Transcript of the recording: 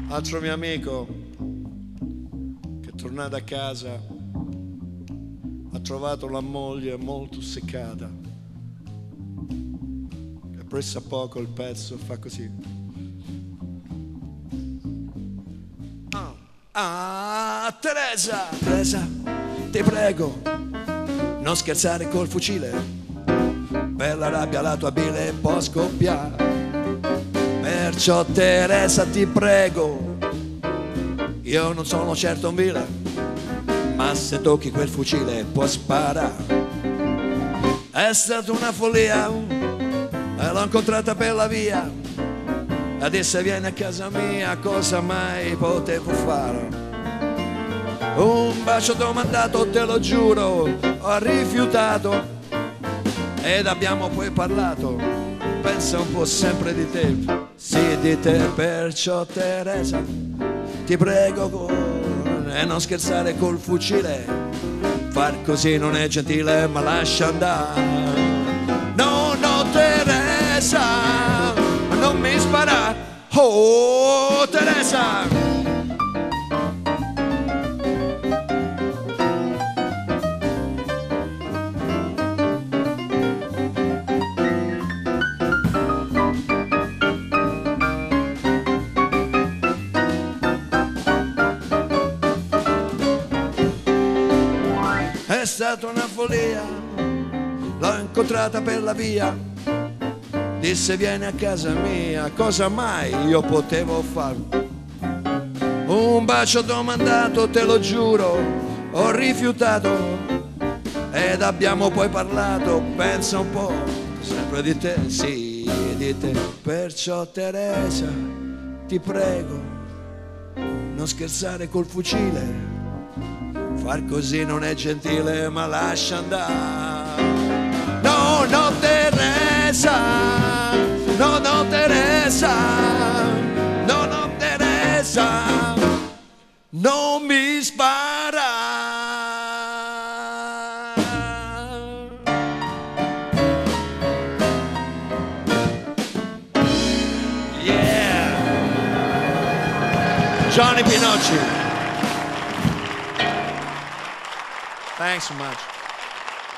Altro mio amico che è tornato a casa ha trovato la moglie molto seccata e presso a poco il pezzo fa così. Teresa, Teresa, ti prego, non scherzare col fucile, per la rabbia la tua bile può scoppiare. Perciò Teresa ti prego, io non sono certo un vile, ma se tocchi quel fucile può sparare. È stata una follia, e l'ho incontrata per la via, adesso viene a casa mia, cosa mai potevo fare? Un bacio domandato, te lo giuro, ho rifiutato, ed abbiamo poi parlato, pensa un po' sempre di te, sì di te. Perciò Teresa ti prego, e non scherzare col fucile, far così non è gentile, ma lascia andare. No, no Teresa, non mi spara, oh Teresa. È stata una follia, l'ho incontrata per la via, disse vieni a casa mia, cosa mai io potevo fare? Un bacio domandato, te lo giuro, ho rifiutato, ed abbiamo poi parlato, pensa un po', sempre di te, sì di te. Perciò Teresa ti prego, non scherzare col fucile, far così non è gentile, ma lascia andare. No, no Teresa, no, no Teresa, no, no Teresa, non mi spara. Yeah, Johnny Pinocci. Thanks so much.